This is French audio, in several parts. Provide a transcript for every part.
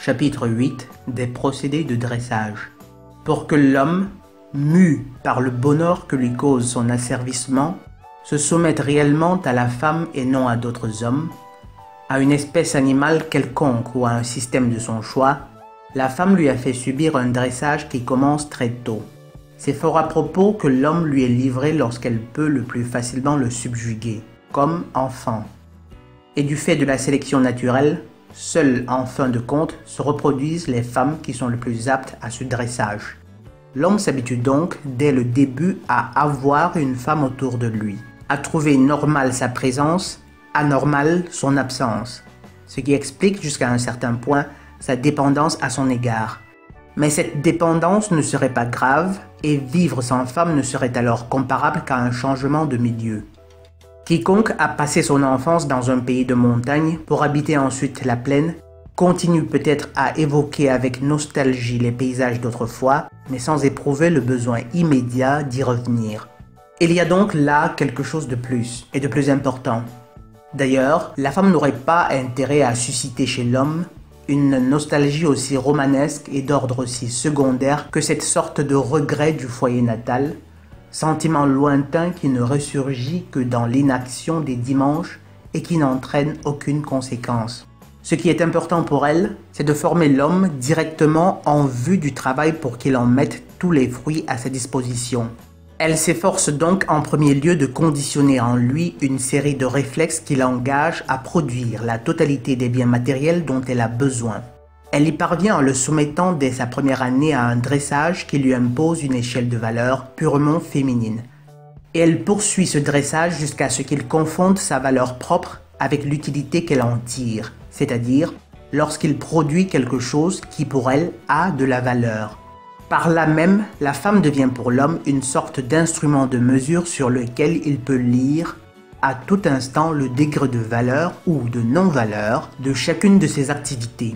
Chapitre 8 des procédés de dressage. Pour que l'homme, mu par le bonheur que lui cause son asservissement, se soumette réellement à la femme et non à d'autres hommes, à une espèce animale quelconque ou à un système de son choix, la femme lui a fait subir un dressage qui commence très tôt. C'est fort à propos que l'homme lui est livré lorsqu'elle peut le plus facilement le subjuguer, comme enfant. Et du fait de la sélection naturelle, seules, en fin de compte, se reproduisent les femmes qui sont le plus aptes à ce dressage. L'homme s'habitue donc, dès le début, à avoir une femme autour de lui, à trouver normale sa présence, anormale son absence, ce qui explique jusqu'à un certain point sa dépendance à son égard. Mais cette dépendance ne serait pas grave, et vivre sans femme ne serait alors comparable qu'à un changement de milieu. Quiconque a passé son enfance dans un pays de montagne pour habiter ensuite la plaine continue peut-être à évoquer avec nostalgie les paysages d'autrefois, mais sans éprouver le besoin immédiat d'y revenir. Il y a donc là quelque chose de plus, et de plus important. D'ailleurs, la femme n'aurait pas intérêt à susciter chez l'homme une nostalgie aussi romanesque et d'ordre aussi secondaire que cette sorte de regret du foyer natal, sentiment lointain qui ne ressurgit que dans l'inaction des dimanches et qui n'entraîne aucune conséquence. Ce qui est important pour elle, c'est de former l'homme directement en vue du travail pour qu'il en mette tous les fruits à sa disposition. Elle s'efforce donc en premier lieu de conditionner en lui une série de réflexes qui l'engagent à produire la totalité des biens matériels dont elle a besoin. Elle y parvient en le soumettant dès sa première année à un dressage qui lui impose une échelle de valeur purement féminine. Et elle poursuit ce dressage jusqu'à ce qu'il confonde sa valeur propre avec l'utilité qu'elle en tire, c'est-à-dire lorsqu'il produit quelque chose qui pour elle a de la valeur. Par là même, la femme devient pour l'homme une sorte d'instrument de mesure sur lequel il peut lire à tout instant le degré de valeur ou de non-valeur de chacune de ses activités.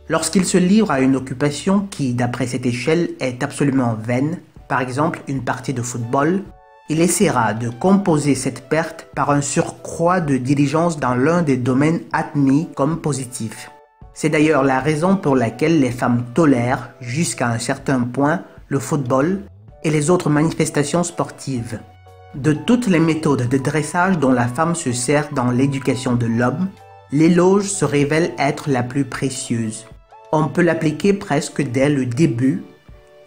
Lorsqu'il se livre à une occupation qui, d'après cette échelle, est absolument vaine, par exemple une partie de football, il essaiera de composer cette perte par un surcroît de diligence dans l'un des domaines admis comme positifs. C'est d'ailleurs la raison pour laquelle les femmes tolèrent, jusqu'à un certain point, le football et les autres manifestations sportives. De toutes les méthodes de dressage dont la femme se sert dans l'éducation de l'homme, l'éloge se révèle être la plus précieuse. On peut l'appliquer presque dès le début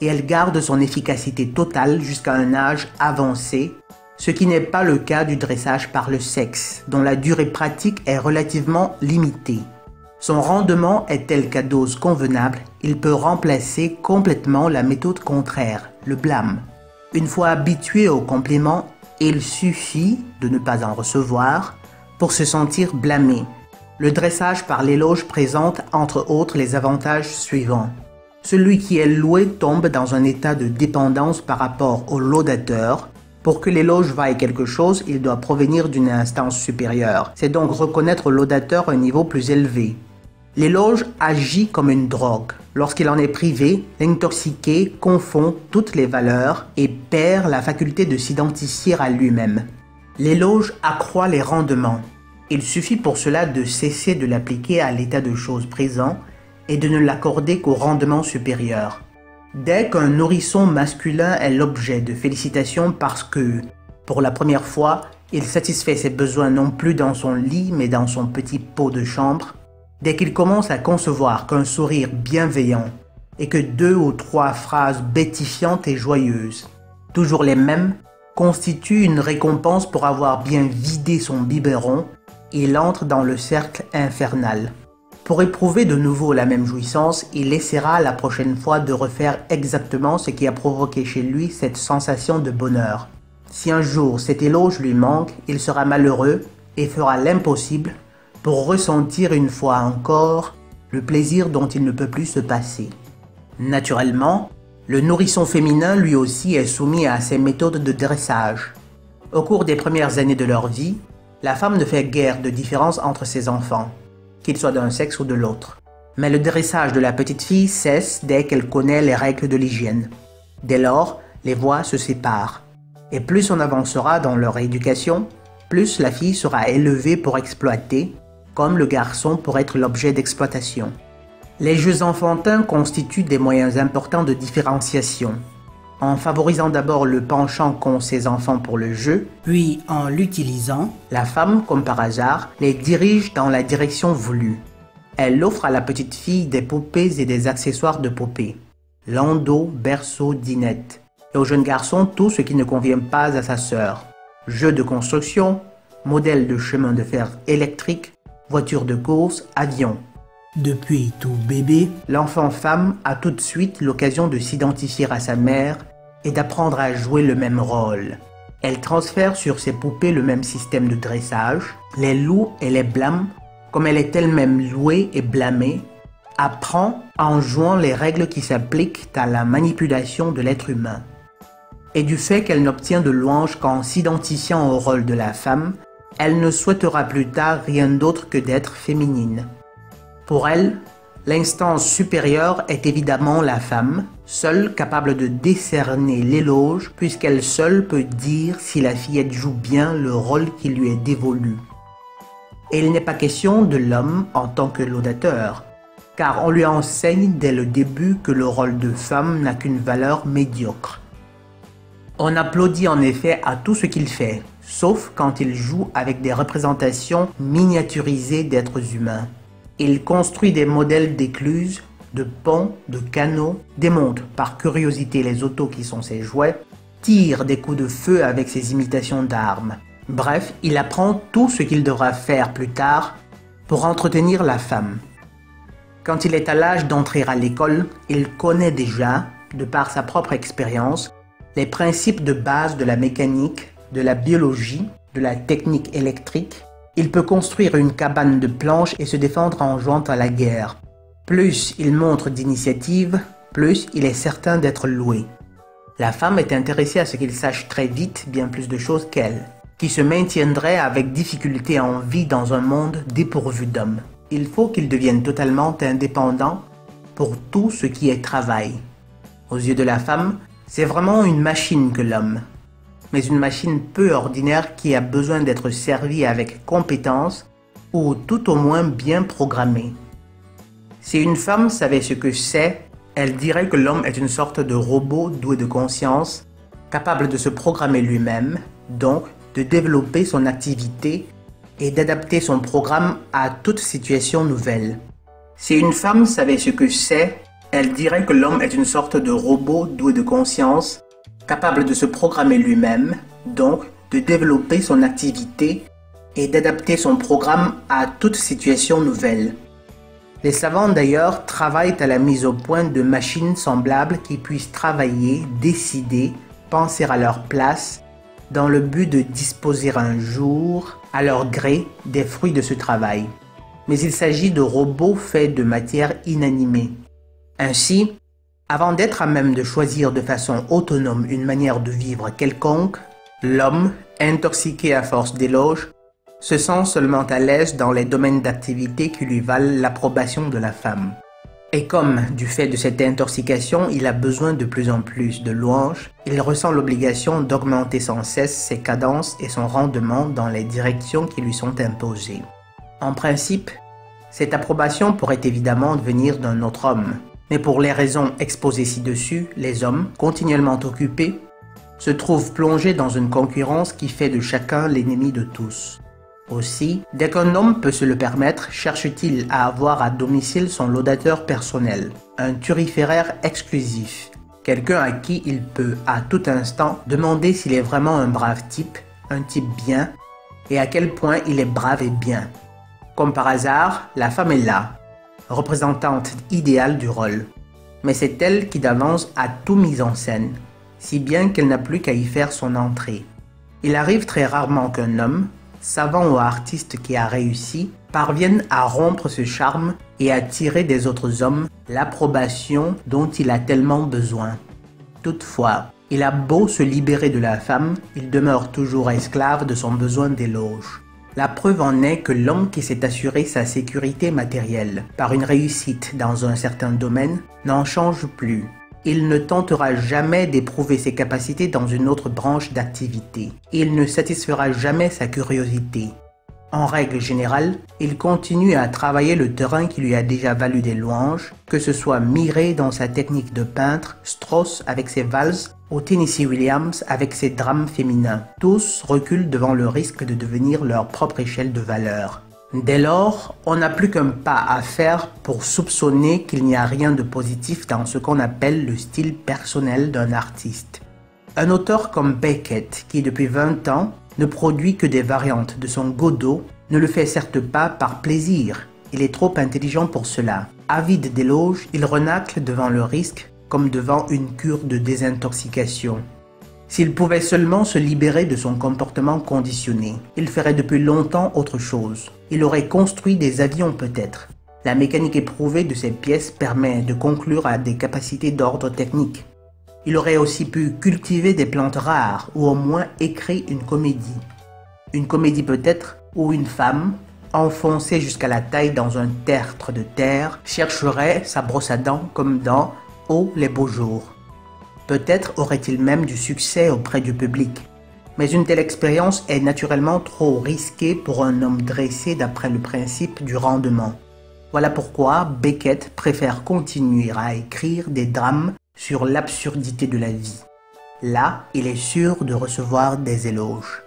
et elle garde son efficacité totale jusqu'à un âge avancé, ce qui n'est pas le cas du dressage par le sexe, dont la durée pratique est relativement limitée. Son rendement est tel qu'à dose convenable, il peut remplacer complètement la méthode contraire, le blâme. Une fois habitué au compliment, il suffit de ne pas en recevoir pour se sentir blâmé. Le dressage par l'éloge présente entre autres les avantages suivants. Celui qui est loué tombe dans un état de dépendance par rapport au laudateur. Pour que l'éloge vaille quelque chose, il doit provenir d'une instance supérieure. C'est donc reconnaître au laudateur un niveau plus élevé. L'éloge agit comme une drogue. Lorsqu'il en est privé, l'intoxiqué confond toutes les valeurs et perd la faculté de s'identifier à lui-même. L'éloge accroît les rendements. Il suffit pour cela de cesser de l'appliquer à l'état de choses présent et de ne l'accorder qu'au rendement supérieur. Dès qu'un nourrisson masculin est l'objet de félicitations parce que, pour la première fois, il satisfait ses besoins non plus dans son lit mais dans son petit pot de chambre, dès qu'il commence à concevoir qu'un sourire bienveillant et que 2 ou 3 phrases bêtifiantes et joyeuses, toujours les mêmes, constituent une récompense pour avoir bien vidé son biberon, il entre dans le cercle infernal. Pour éprouver de nouveau la même jouissance, il essaiera la prochaine fois de refaire exactement ce qui a provoqué chez lui cette sensation de bonheur. Si un jour cet éloge lui manque, il sera malheureux et fera l'impossible pour ressentir une fois encore le plaisir dont il ne peut plus se passer. Naturellement, le nourrisson féminin lui aussi est soumis à ces méthodes de dressage. Au cours des premières années de leur vie, la femme ne fait guère de différence entre ses enfants, qu'ils soient d'un sexe ou de l'autre. Mais le dressage de la petite fille cesse dès qu'elle connaît les règles de l'hygiène. Dès lors, les voies se séparent. Et plus on avancera dans leur éducation, plus la fille sera élevée pour exploiter, comme le garçon pour être l'objet d'exploitation. Les jeux enfantins constituent des moyens importants de différenciation. En favorisant d'abord le penchant qu'ont ces enfants pour le jeu, puis en l'utilisant, la femme, comme par hasard, les dirige dans la direction voulue. Elle offre à la petite fille des poupées et des accessoires de poupées. Landau, berceau, dinette. Et au jeune garçon tout ce qui ne convient pas à sa sœur. Jeux de construction, modèles de chemin de fer électrique, voitures de course, avions. Depuis tout bébé, l'enfant femme a tout de suite l'occasion de s'identifier à sa mère et d'apprendre à jouer le même rôle. Elle transfère sur ses poupées le même système de dressage, les loue et les blâme, comme elle est elle-même louée et blâmée, apprend en jouant les règles qui s'appliquent à la manipulation de l'être humain. Et du fait qu'elle n'obtient de louange qu'en s'identifiant au rôle de la femme, elle ne souhaitera plus tard rien d'autre que d'être féminine. Pour elle, l'instance supérieure est évidemment la femme, seule capable de décerner l'éloge puisqu'elle seule peut dire si la fillette joue bien le rôle qui lui est dévolu. Et il n'est pas question de l'homme en tant que laudateur, car on lui enseigne dès le début que le rôle de femme n'a qu'une valeur médiocre. On applaudit en effet à tout ce qu'il fait, sauf quand il joue avec des représentations miniaturisées d'êtres humains. Il construit des modèles d'écluses, de ponts, de canaux, démonte par curiosité les autos qui sont ses jouets, tire des coups de feu avec ses imitations d'armes. Bref, il apprend tout ce qu'il devra faire plus tard pour entretenir la femme. Quand il est à l'âge d'entrer à l'école, il connaît déjà, de par sa propre expérience, les principes de base de la mécanique, de la biologie, de la technique électrique. Il peut construire une cabane de planches et se défendre en jouant à la guerre. Plus il montre d'initiative, plus il est certain d'être loué. La femme est intéressée à ce qu'il sache très vite bien plus de choses qu'elle, qui se maintiendrait avec difficulté en vie dans un monde dépourvu d'hommes. Il faut qu'il devienne totalement indépendant pour tout ce qui est travail. Aux yeux de la femme, c'est vraiment une machine que l'homme. Mais une machine peu ordinaire qui a besoin d'être servie avec compétence ou tout au moins bien programmée. Si une femme savait ce que c'est, elle dirait que l'homme est une sorte de robot doué de conscience, capable de se programmer lui-même, donc de développer son activité et d'adapter son programme à toute situation nouvelle. Si une femme savait ce que c'est, elle dirait que l'homme est une sorte de robot doué de conscience, capable de se programmer lui-même, donc de développer son activité et d'adapter son programme à toute situation nouvelle. Les savants d'ailleurs travaillent à la mise au point de machines semblables qui puissent travailler, décider, penser à leur place, dans le but de disposer un jour, à leur gré, des fruits de ce travail. Mais il s'agit de robots faits de matière inanimée. Ainsi, avant d'être à même de choisir de façon autonome une manière de vivre quelconque, l'homme, intoxiqué à force d'éloges, se sent seulement à l'aise dans les domaines d'activité qui lui valent l'approbation de la femme. Et comme, du fait de cette intoxication, il a besoin de plus en plus de louanges, il ressent l'obligation d'augmenter sans cesse ses cadences et son rendement dans les directions qui lui sont imposées. En principe, cette approbation pourrait évidemment venir d'un autre homme. Mais pour les raisons exposées ci-dessus, les hommes, continuellement occupés, se trouvent plongés dans une concurrence qui fait de chacun l'ennemi de tous. Aussi, dès qu'un homme peut se le permettre, cherche-t-il à avoir à domicile son laudateur personnel, un turiféraire exclusif, quelqu'un à qui il peut à tout instant demander s'il est vraiment un brave type, un type bien, et à quel point il est brave et bien. Comme par hasard, la femme est là, représentante idéale du rôle. Mais c'est elle qui d'avance a tout mis en scène, si bien qu'elle n'a plus qu'à y faire son entrée. Il arrive très rarement qu'un homme, savant ou artiste qui a réussi, parvienne à rompre ce charme et à tirer des autres hommes l'approbation dont il a tellement besoin. Toutefois, il a beau se libérer de la femme, il demeure toujours esclave de son besoin d'éloge. La preuve en est que l'homme qui s'est assuré sa sécurité matérielle par une réussite dans un certain domaine n'en change plus. Il ne tentera jamais d'éprouver ses capacités dans une autre branche d'activité. Il ne satisfera jamais sa curiosité. En règle générale, il continue à travailler le terrain qui lui a déjà valu des louanges, que ce soit Mireille dans sa technique de peintre, Strauss avec ses valses, ou Tennessee Williams avec ses drames féminins. Tous reculent devant le risque de devenir leur propre échelle de valeur. Dès lors, on n'a plus qu'un pas à faire pour soupçonner qu'il n'y a rien de positif dans ce qu'on appelle le style personnel d'un artiste. Un auteur comme Beckett, qui depuis 20 ans ne produit que des variantes de son Godot, ne le fait certes pas par plaisir, il est trop intelligent pour cela. Avide d'éloges, il renacle devant le risque comme devant une cure de désintoxication. S'il pouvait seulement se libérer de son comportement conditionné, il ferait depuis longtemps autre chose. Il aurait construit des avions peut-être. La mécanique éprouvée de ces pièces permet de conclure à des capacités d'ordre technique. Il aurait aussi pu cultiver des plantes rares ou au moins écrire une comédie. Une comédie peut-être où une femme, enfoncée jusqu'à la taille dans un tertre de terre, chercherait sa brosse à dents comme dans « Oh les beaux jours ». Peut-être aurait-il même du succès auprès du public. Mais une telle expérience est naturellement trop risquée pour un homme dressé d'après le principe du rendement. Voilà pourquoi Beckett préfère continuer à écrire des drames sur l'absurdité de la vie. Là, il est sûr de recevoir des éloges.